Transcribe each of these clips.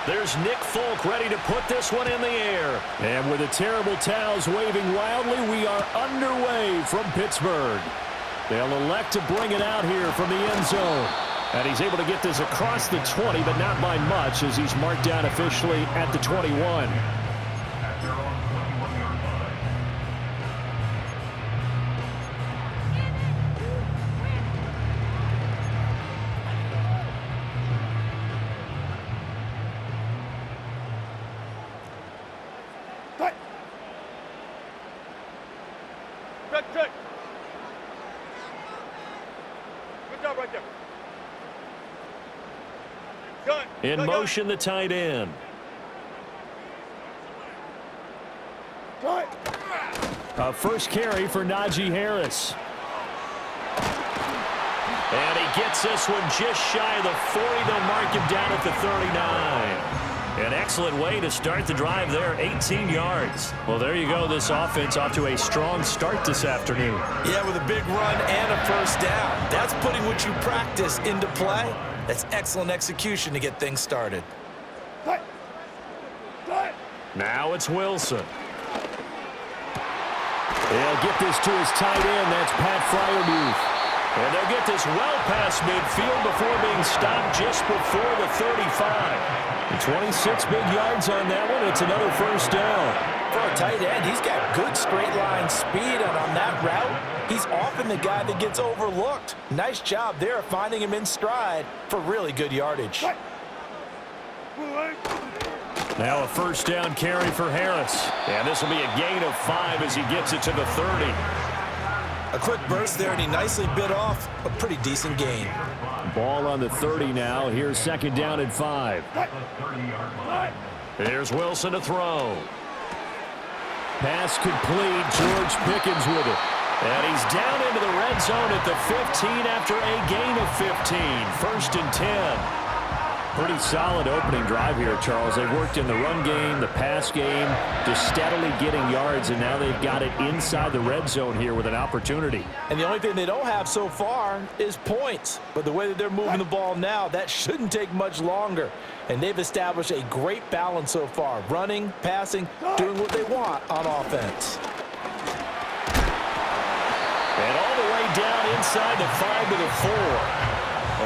There's Nick Folk ready to put this one in the air. And with the terrible towels waving wildly, we are underway from Pittsburgh. They'll elect to bring it out here from the end zone. And he's able to get this across the 20, but not by much as he's marked down officially at the 21. In motion, the tight end. A first carry for Najee Harris. And he gets this one just shy of the 40. They'll mark him down at the 39. An excellent way to start the drive there, 18 yards. Well, there you go. This offense off to a strong start this afternoon. Yeah, with a big run and a first down. That's putting what you practice into play. That's excellent execution to get things started. Now it's Wilson. They'll get this to his tight end. That's Pat Freiermuth. And they'll get this well past midfield before being stopped just before the 35. 26 big yards on that one. It's another first down. For a tight end, he's got good straight line speed, and on that route, he's often the guy that gets overlooked. Nice job there of finding him in stride for really good yardage. Now a first down carry for Harris. And this will be a gain of 5 as he gets it to the 30. A quick burst there, and he nicely bit off a pretty decent gain. Ball on the 30 now. Here's second down and 5. Here's Wilson to throw. Pass complete. George Pickens with it. And he's down into the red zone at the 15 after a gain of 15. First and 10. Pretty solid opening drive here, Charles. They've worked in the run game, the pass game, just steadily getting yards, and now they've got it inside the red zone here with an opportunity. And the only thing they don't have so far is points. But the way that they're moving the ball now, that shouldn't take much longer. And they've established a great balance so far. Running, passing, doing what they want on offense. And all the way down inside the 5 to the 4.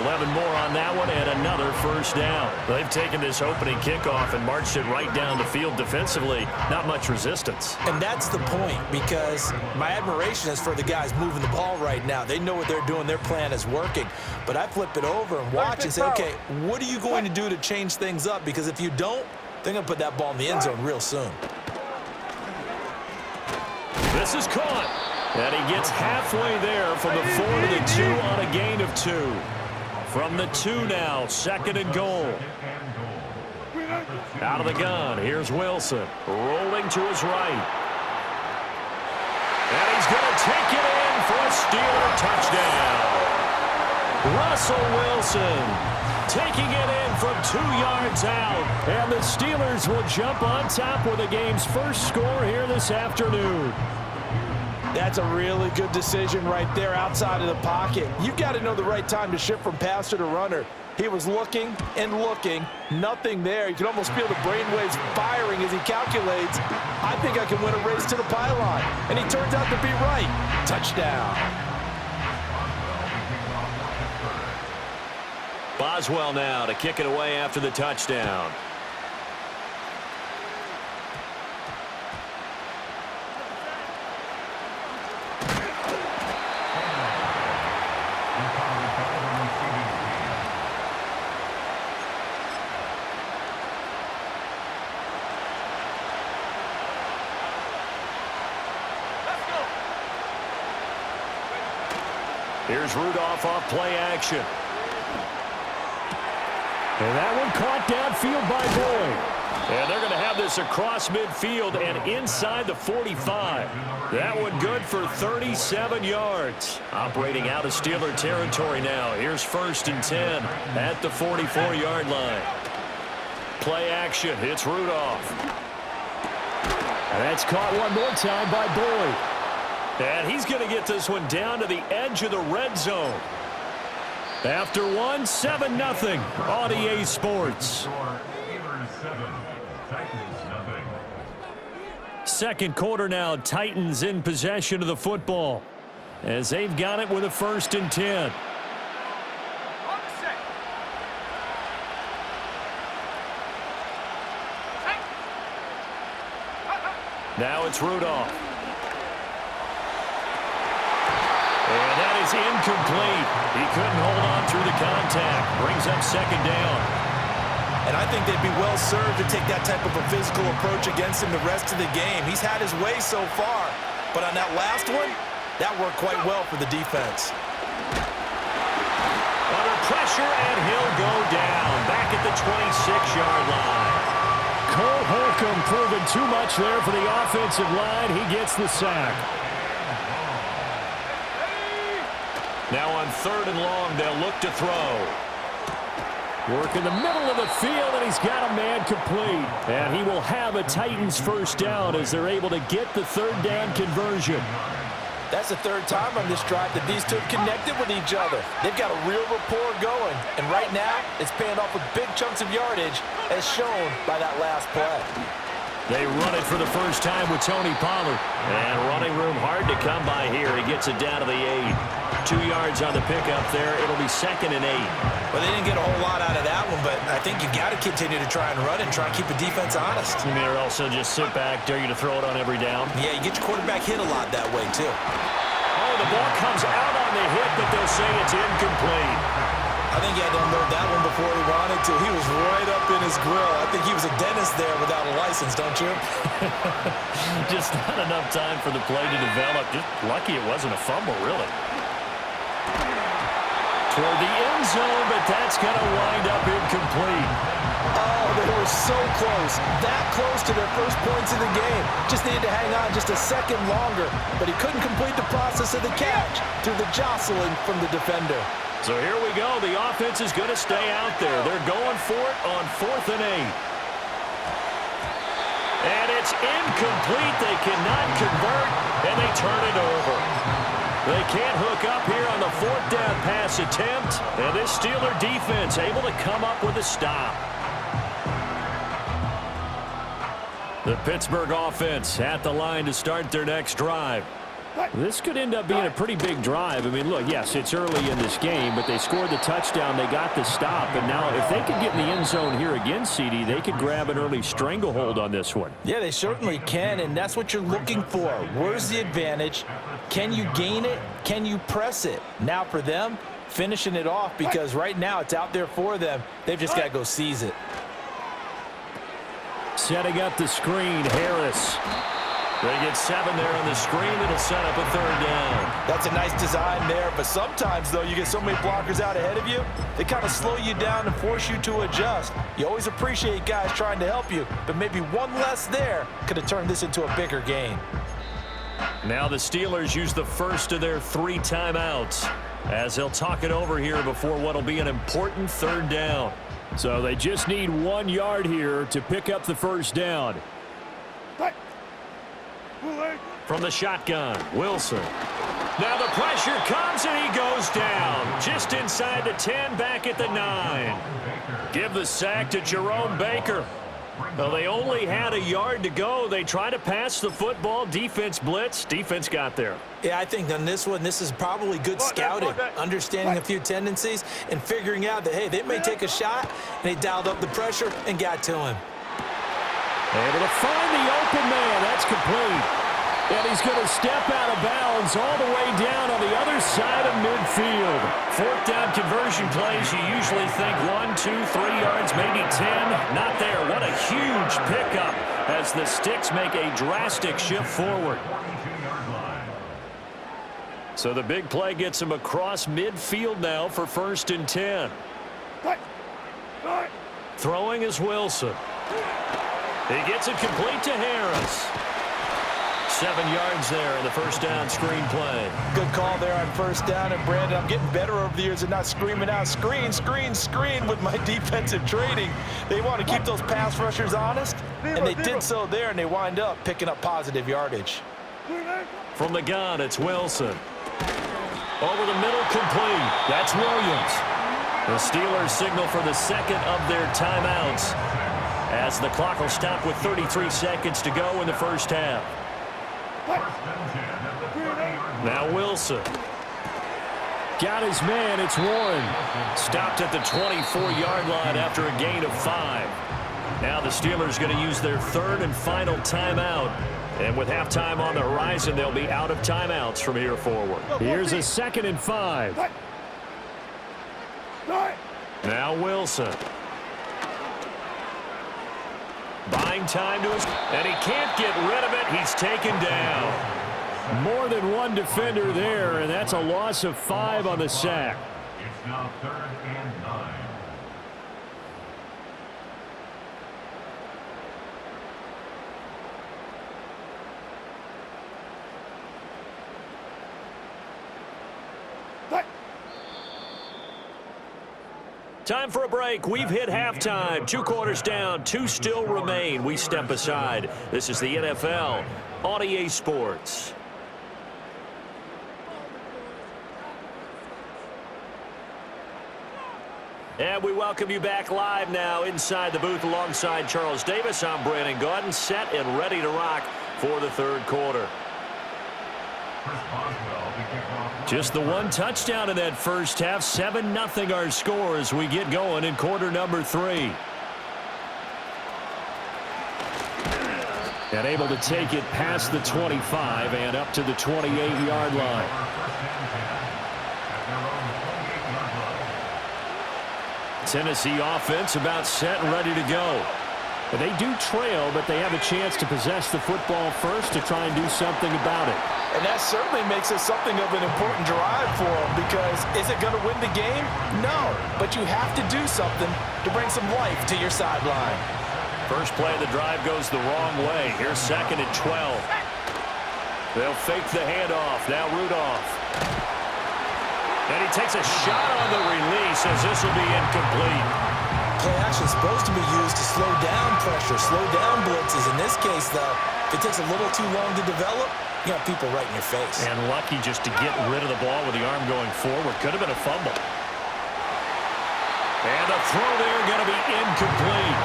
11 more on that one and another first down. They've taken this opening kickoff and marched it right down the field defensively. Not much resistance. And that's the point, because my admiration is for the guys moving the ball right now. They know what they're doing. Their plan is working. But I flip it over and watch and say, okay, what are you going to do to change things up? Because if you don't, they're going to put that ball in the end zone real soon. This is caught. And he gets halfway there from the 4 to the 2 on a gain of 2. From the 2 now, second and goal. Out of the gun, here's Wilson. Rolling to his right. And he's going to take it in for a Steeler touchdown. Russell Wilson taking it in from 2 yards out. And the Steelers will jump on top with the game's first score here this afternoon. That's a really good decision right there outside of the pocket. You've got to know the right time to shift from passer to runner. He was looking and looking, nothing there. You can almost feel the brainwaves firing as he calculates, I think I can win a race to the pylon. And he turns out to be right. Touchdown. Boswell now to kick it away after the touchdown. Here's Rudolph off play action. And that one caught downfield by Boyd. And they're going to have this across midfield and inside the 45. That one good for 37 yards. Operating out of Steeler territory now. Here's first and 10 at the 44-yard line. Play action. It's Rudolph. And that's caught one more time by Boyd. And he's going to get this one down to the edge of the red zone. After one, 7-0 on EA Sports. Second quarter now, Titans in possession of the football as they've got it with a 1st and 10. Now it's Rudolph. And that is incomplete. He couldn't hold on through the contact. Brings up 2nd down. And I think they'd be well served to take that type of a physical approach against him the rest of the game. He's had his way so far. But on that last one, that worked quite well for the defense. Under pressure, and he'll go down. Back at the 26-yard line. Cole Holcomb proving too much there for the offensive line. He gets the sack. Now on 3rd and long, they'll look to throw. Work in the middle of the field, and he's got a man complete. And he will have a Titans 1st down as they're able to get the 3rd down conversion. That's the 3rd time on this drive that these two have connected with each other. They've got a real rapport going. And right now, it's paying off with big chunks of yardage, as shown by that last play. They run it for the first time with Tony Pollard. And running room hard to come by here. He gets it down to the 8. 2 yards on the pickup there. It'll be 2nd and 8. Well, they didn't get a whole lot out of that one, but I think you've got to continue to try and run and try and keep the defense honest. You mean, or also just sit back, dare you to throw it on every down? Yeah, you get your quarterback hit a lot that way, too. Oh, the ball comes out on the hit, but they'll say it's incomplete. I think he had to unload that one before he wanted to. He was right up in his grill. I think he was a dentist there without a license, don't you? Just not enough time for the play to develop. Just lucky it wasn't a fumble, really. Toward the end zone, but that's going to wind up incomplete. Oh, they were so close. That close to their first points of the game. Just needed to hang on just a second longer, but he couldn't complete the process of the catch through the jostling from the defender. So here we go. The offense is going to stay out there. They're going for it on 4th and 8. And it's incomplete. They cannot convert, and they turn it over. They can't hook up here on the 4th down pass attempt. And this Steeler defense able to come up with a stop. The Pittsburgh offense at the line to start their next drive. This could end up being a pretty big drive. I mean, look, yes, it's early in this game, but they scored the touchdown. They got the stop. And now if they could get in the end zone here again, CD, they could grab an early stranglehold on this one. Yeah, they certainly can, and that's what you're looking for. Where's the advantage? Can you gain it? Can you press it? Now for them, finishing it off, because right now it's out there for them. They've just got to go seize it. Setting up the screen, Harris. They get 7 there on the screen. It'll set up a 3rd down. That's a nice design there, but sometimes, though, you get so many blockers out ahead of you, they kind of slow you down and force you to adjust. You always appreciate guys trying to help you, but maybe one less there could have turned this into a bigger gain. Now the Steelers use the first of their 3 timeouts as they'll talk it over here before what will be an important 3rd down. So they just need 1 yard here to pick up the 1st down. From the shotgun, Wilson. Now the pressure comes and he goes down. Just inside the 10, back at the 9. Give the sack to Jerome Baker. Well, they only had a yard to go. They try to pass the football. Defense blitz. Defense got there. Yeah, I think on this one, this is probably good scouting, understanding a few tendencies and figuring out that, hey, they may take a shot, and they dialed up the pressure and got to him. Able to find the open man. That's complete. And he's going to step out of bounds all the way down on the other side of midfield. 4th down conversion plays, you usually think 1, 2, 3 yards, maybe 10. Not there. What a huge pickup as the Sticks make a drastic shift forward. So the big play gets him across midfield now for 1st and 10. Throwing is Wilson. He gets it complete to Harris. 7 yards there on the 1st down screen play. Good call there on 1st down. And, Brandon, I'm getting better over the years and not screaming out screen, screen, screen with my defensive training. They want to keep those pass rushers honest, and they did so there, and they wind up picking up positive yardage. From the gun, it's Wilson. Over the middle, complete. That's Williams. The Steelers signal for the 2nd of their timeouts. as the clock will stop with 33 seconds to go in the first half. Now Wilson. Got his man. It's Warren. Stopped at the 24-yard line after a gain of 5. Now the Steelers going to use their third and final timeout. And with halftime on the horizon, they'll be out of timeouts from here forward. Here's a 2nd and 5. Now Wilson. Buying time to his, and he can't get rid of it. He's taken down. More than one defender there, and that's a loss of 5 on the sack. It's now 3rd and 9. Time for a break. We've hit halftime. 2 quarters down. 2 still remain. We step aside. This is the NFL on EA Sports. And we welcome you back live now inside the booth alongside Charles Davis. I'm Brandon Gaudin, set and ready to rock for the 3rd quarter. Just the 1 touchdown in that first half. 7-0 our score as we get going in quarter number 3. And able to take it past the 25 and up to the 28-yard line. Tennessee offense about set and ready to go. But they do trail, but they have a chance to possess the football first to try and do something about it. And that certainly makes it something of an important drive for them, because is it going to win the game? No, but you have to do something to bring some life to your sideline. First play of the drive goes the wrong way. Here's 2nd and 12. They'll fake the handoff. Now Rudolph. And he takes a shot on the release as this will be incomplete. Play action is supposed to be used to slow down pressure, slow down blitzes. In this case, though, if it takes a little too long to develop, you got people right in your face. And lucky just to get rid of the ball with the arm going forward. Could have been a fumble. And the throw there going to be incomplete.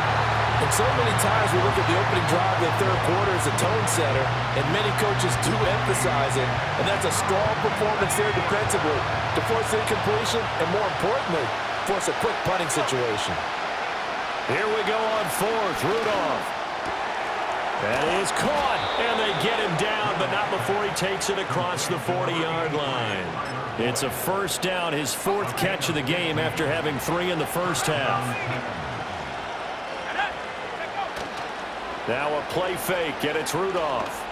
And so many times we look at the opening drive in the 3rd quarter as a tone setter, and many coaches do emphasize it, and that's a strong performance there defensively to force incompletion and, more importantly, force a quick punting situation. Here we go on 4th. Rudolph. That is caught, and they get him down, but not before he takes it across the 40-yard line. It's a first down, his 4th catch of the game after having 3 in the first half. Now a play fake, and it's Rudolph.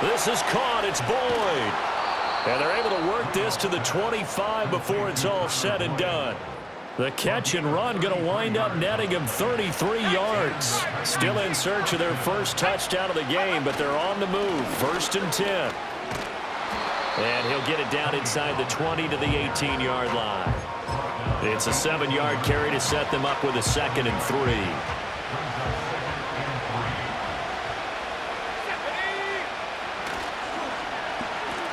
This is caught. It's Boyd. And they're able to work this to the 25 before it's all said and done. The catch and run going to wind up netting him 33 yards. Still in search of their first touchdown of the game, but they're on the move. 1st and 10. And he'll get it down inside the 20 to the 18-yard line. It's a 7-yard carry to set them up with a 2nd and 3.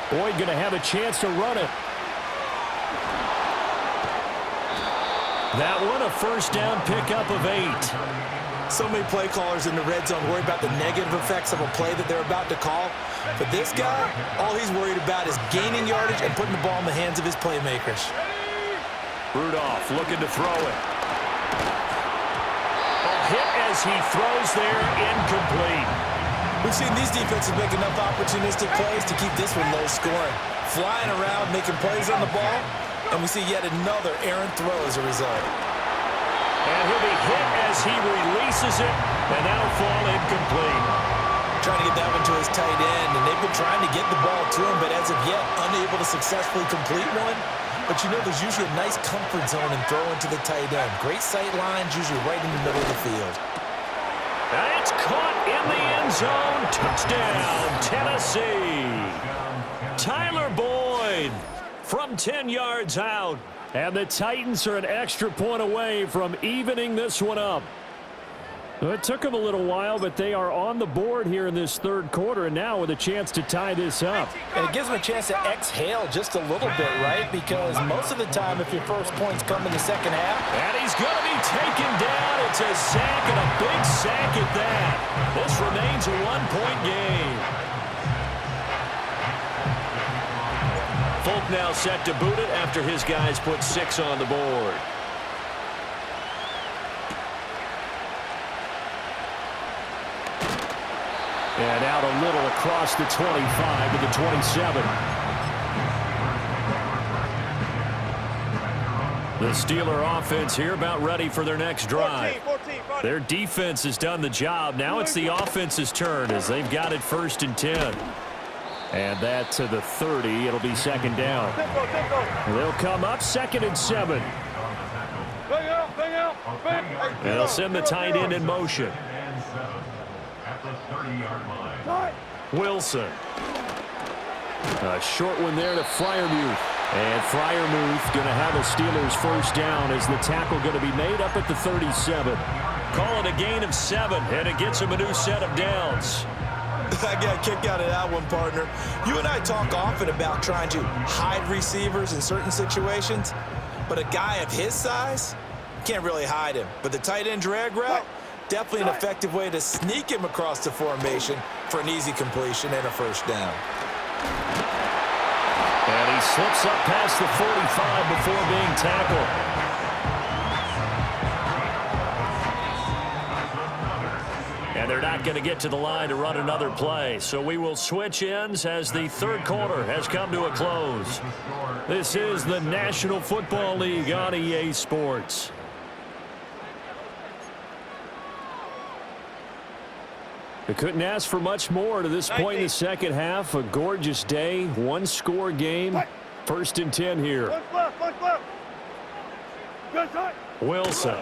Boyd going to have a chance to run it. That one a first down pickup of 8. So many play callers in the red zone worry about the negative effects of a play that they're about to call. But this guy, all he's worried about is gaining yardage and putting the ball in the hands of his playmakers. Rudolph looking to throw it. A hit as he throws there, incomplete. We've seen these defenses make enough opportunistic plays to keep this one low scoring. Flying around, making plays on the ball, and we see yet another errant throw as a result. And he'll be hit as he releases it, and that'll fall incomplete. Trying to get that one to his tight end, and they've been trying to get the ball to him, but as of yet, unable to successfully complete one. But you know there's usually a nice comfort zone in throwing to the tight end. Great sight lines, usually right in the middle of the field. And it's caught in the end zone. Touchdown, Tennessee. Tyler Boyd from 10 yards out. And the Titans are an extra point away from evening this one up. It took them a little while, but they are on the board here in this 3rd quarter, and now with a chance to tie this up. And it gives them a chance to exhale just a little bit, right? Because most of the time, if your first points come in the second half. And he's going to be taken down at It's a sack, and a big sack at that. This remains a one-point game. Folk now set to boot it after his guys put 6 on the board. And out a little across the 25 to the 27. The Steeler offense here about ready for their next drive. 14, their defense has done the job. Now it's the offense's turn as they've got it 1st and 10. And that to the 30. It'll be 2nd down. They'll come up 2nd and 7. They'll send the tight end in motion. Wilson. A short one there to Freiermuth. And Freiermuth going to have a Steelers 1st down as the tackle going to be made up at the 37. Call it a gain of 7, and it gets him a new set of downs. I got a kick out of that one, partner. You and I talk often about trying to hide receivers in certain situations, but a guy of his size can't really hide him. But the tight end drag route, definitely an effective way to sneak him across the formation for an easy completion and a 1st down. And he slips up past the 45 before being tackled. And they're not going to get to the line to run another play. So we will switch ends as the 3rd quarter has come to a close. This is the National Football League on EA Sports. They couldn't ask for much more to this point in the 2nd half. A gorgeous day, 1-score game. 1st and 10 here. Wilson.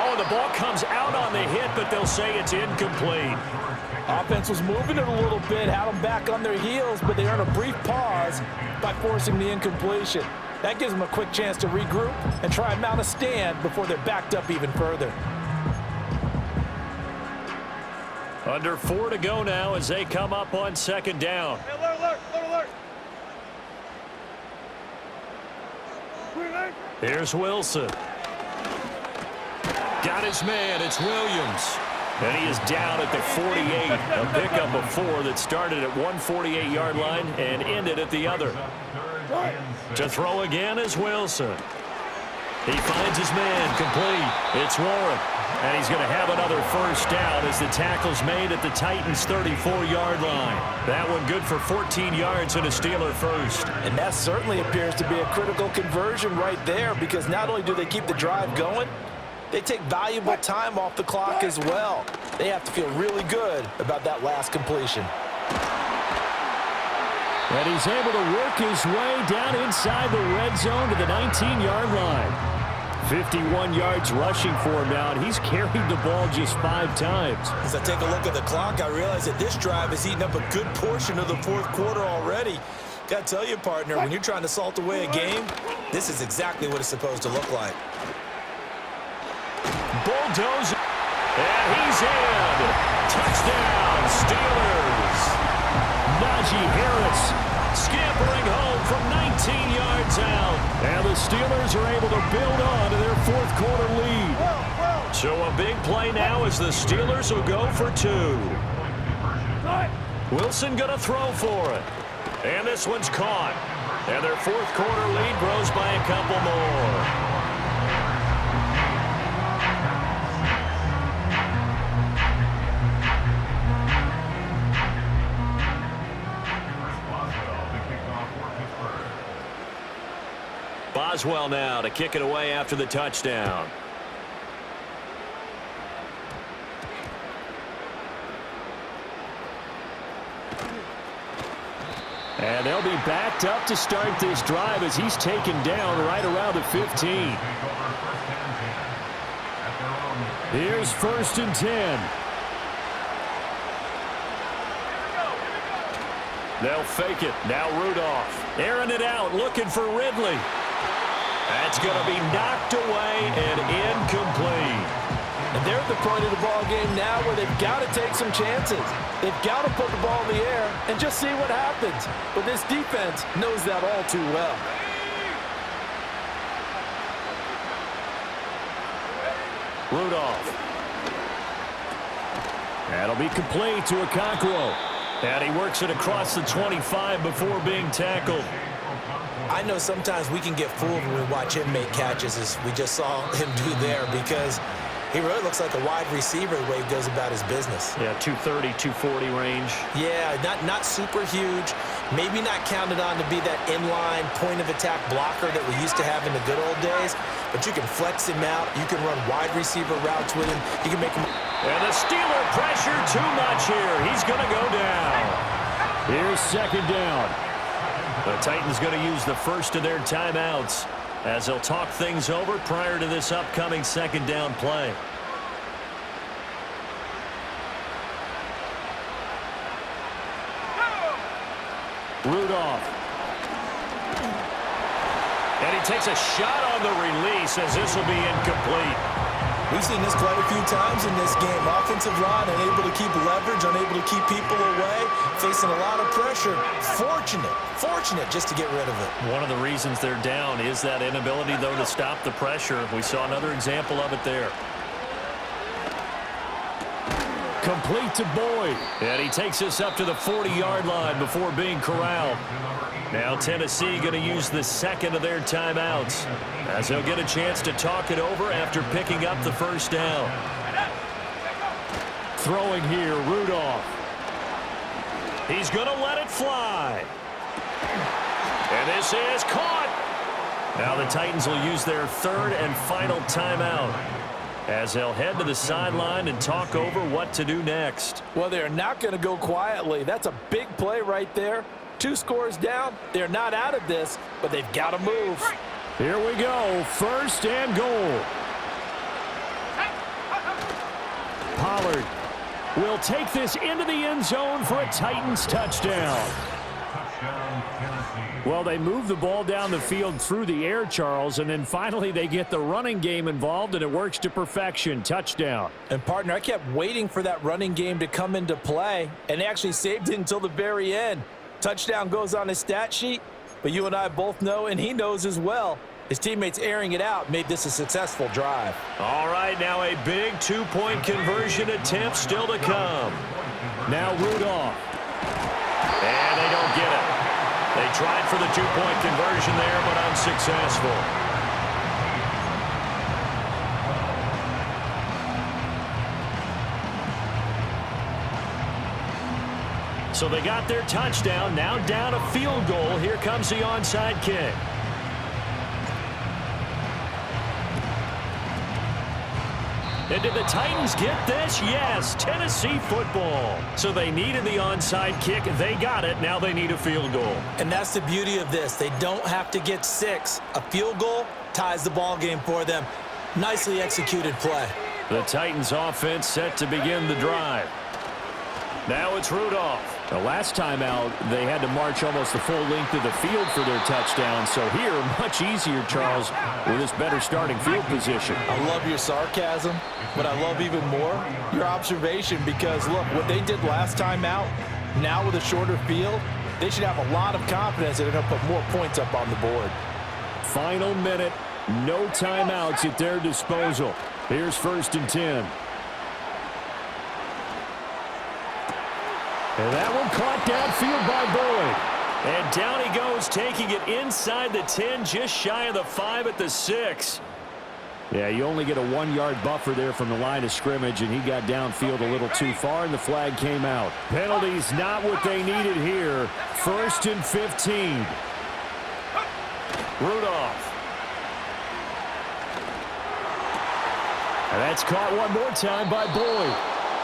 Oh, the ball comes out on the hit, but they'll say it's incomplete. Offense was moving it a little bit, had them back on their heels, but they earned a brief pause by forcing the incompletion. That gives them a quick chance to regroup and try and mount a stand before they're backed up even further. Under 4 to go now as they come up on 2nd down. Here's Wilson. Got his man. It's Williams. And he is down at the 48. A pickup of 4 that started at 148-yard line and ended at the other. To throw again is Wilson. He finds his man complete. It's Warren. And he's going to have another 1st down as the tackle's made at the Titans' 34-yard line. That one good for 14 yards and a Steeler 1st. And that certainly appears to be a critical conversion right there, because not only do they keep the drive going, they take valuable time off the clock as well. They have to feel really good about that last completion. And he's able to work his way down inside the red zone to the 19-yard line. 51 yards rushing for him now, and he's carried the ball just 5 times. As I take a look at the clock, I realize that this drive has eaten up a good portion of the 4th quarter already. Got to tell you, partner, when you're trying to salt away a game, this is exactly what it's supposed to look like. Bulldozer. And he's in. Touchdown, Steelers. Najee Harris scampering home from 19 yards out. And the Steelers are able to build on to their 4th quarter lead. So a big play now as the Steelers will go for 2. Wilson going to throw for it. And this one's caught. And their 4th quarter lead grows by a couple more. Boswell now to kick it away after the touchdown. And they'll be backed up to start this drive as he's taken down right around the 15. Here's 1st and 10. They'll fake it. Now Rudolph. Airing it out, looking for Ridley. That's going to be knocked away and incomplete. And they're at the point of the ball game now where they've got to take some chances. They've got to put the ball in the air and just see what happens. But this defense knows that all too well. Rudolph. That'll be complete to Okonkwo. And he works it across the 25 before being tackled. I know sometimes we can get fooled when we watch him make catches, as we just saw him do there, because he really looks like a wide receiver the way he goes about his business. Yeah, 230, 240 range. Yeah, not super huge. Maybe not counted on to be that inline point-of-attack blocker that we used to have in the good old days, but you can flex him out. You can run wide receiver routes with him. You can make him... And the Steeler pressure too much here. He's going to go down. Here's second down. The Titans going to use the first of their timeouts as they'll talk things over prior to this upcoming second down play. Rudolph. And he takes a shot on the release as this will be incomplete. We've seen this quite a few times in this game. Offensive line unable to keep leverage, unable to keep people away, facing a lot of pressure. Fortunate just to get rid of it. One of the reasons they're down is that inability, though, to stop the pressure. We saw another example of it there. Complete to Boyd. And he takes this up to the 40-yard line before being corralled. Now Tennessee going to use the second of their timeouts as they'll get a chance to talk it over after picking up the first down. Throwing here, Rudolph. He's going to let it fly. And this is caught. Now the Titans will use their third and final timeout as they'll head to the sideline and talk over what to do next. Well, they're not going to go quietly. That's a big play right there. 2 scores down. They're not out of this, but they've got to move. Here we go. First and goal. Pollard will take this into the end zone for a Titans touchdown. Well, they move the ball down the field through the air, Charles, and then finally they get the running game involved, and it works to perfection. Touchdown. And, partner, I kept waiting for that running game to come into play, and they actually saved it until the very end. Touchdown goes on his stat sheet, but you and I both know, and he knows as well, his teammates airing it out made this a successful drive. All right, now a big 2-point conversion attempt still to come. Now Rudolph. And they don't get it. They tried for the 2-point conversion there, but unsuccessful. So they got their touchdown, now down a field goal. Here comes the onside kick. And did the Titans get this? Yes, Tennessee football. So they needed the onside kick. They got it. Now they need a field goal. And that's the beauty of this. They don't have to get 6. A field goal ties the ball game for them. Nicely executed play. The Titans offense set to begin the drive. Now it's Rudolph. The last time out, they had to march almost the full length of the field for their touchdown. So here, much easier, Charles, with this better starting field position. I love your sarcasm, but I love even more your observation, because, look, what they did last time out, now with a shorter field, they should have a lot of confidence that they're going to put more points up on the board. Final minute, no timeouts at their disposal. Here's 1st and 10. And that one caught downfield by Boyd. And down he goes, taking it inside the 10, just shy of the 5 at the 6. Yeah, you only get a 1-yard buffer there from the line of scrimmage, and he got downfield a little too far, and the flag came out. Penalties not what they needed here. 1st and 15. Rudolph. And that's caught one more time by Boyd.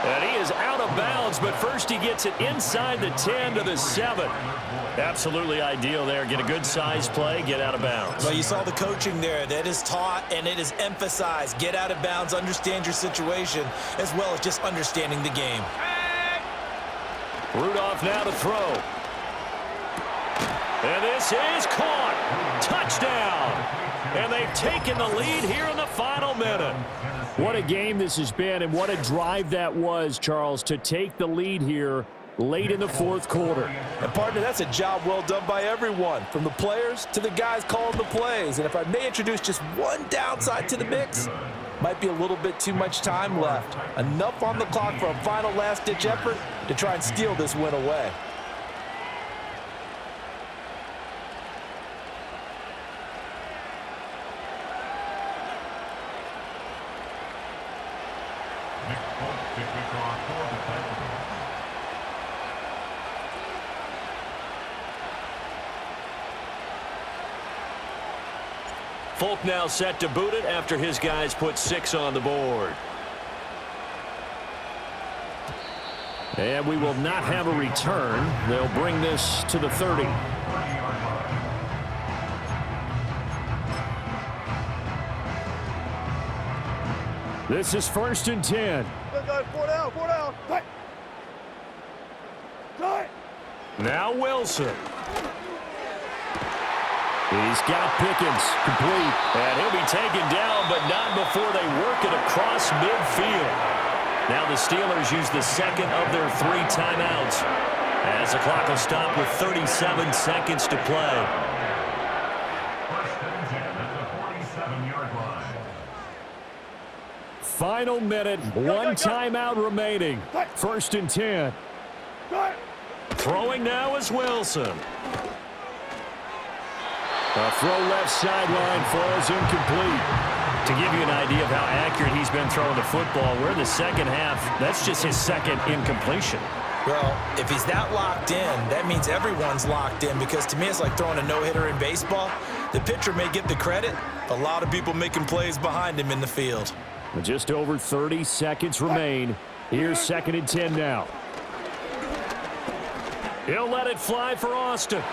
And he is out of bounds, but first he gets it inside the 10 to the 7. Absolutely ideal there. Get a good size play, get out of bounds. Well, you saw the coaching there. That is taught and it is emphasized. Get out of bounds, understand your situation, as well as just understanding the game. Rudolph now to throw. And this is caught. Touchdown. And they've taken the lead here in the final minute. What a game this has been, and what a drive that was, Charles, to take the lead here late in the 4th quarter. And, partner, that's a job well done by everyone, from the players to the guys calling the plays. And if I may introduce just one downside to the mix, Might be a little bit too much time left. Enough on the clock for a final last-ditch effort to try and steal this win away. Folk now set to boot it after his guys put 6 on the board. And we will not have a return. They'll bring this to the 30. This is 1st and 10. Four down. Now Wilson. He's got Pickens complete. And he'll be taken down, but not before they work it across midfield. Now the Steelers use the second of their 3 timeouts as the clock will stop with 37 seconds to play. 1st and 10 at the 47-yard line. Final minute, 1 timeout remaining. 1st and 10. Throwing now is Wilson. A throw left sideline falls incomplete. To give you an idea of how accurate he's been throwing the football, we're in the second half. That's just his second incompletion. Well, if he's that locked in, that means everyone's locked in, because to me it's like throwing a no-hitter in baseball. The pitcher may get the credit, but a lot of people making plays behind him in the field. Just over 30 seconds remain. Here's 2nd and 10 now. He'll let it fly for Austin.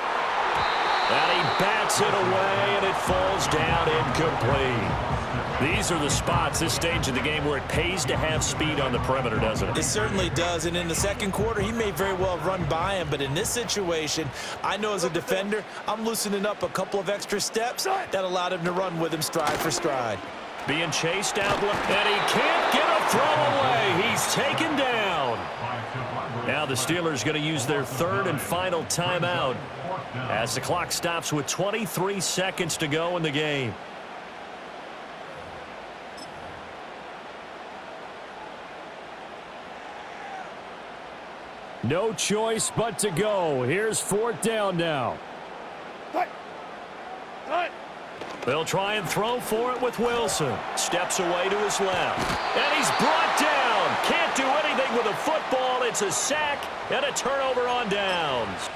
And he bats it away, and it falls down incomplete. These are the spots, this stage of the game, where it pays to have speed on the perimeter, doesn't it? It certainly does, and in the second quarter, he may very well run by him, but in this situation, I know as a defender, I'm loosening up a couple of extra steps that allowed him to run with him stride for stride. Being chased out, and he can't get a throw away. He's taken down. Now the Steelers going to use their 3rd and final timeout as the clock stops with 23 seconds to go in the game. No choice but to go. Here's 4th down now. They'll try and throw for it with Wilson. Steps away to his left. And he's brought down. Can't do anything with a football. It's a sack and a turnover on downs.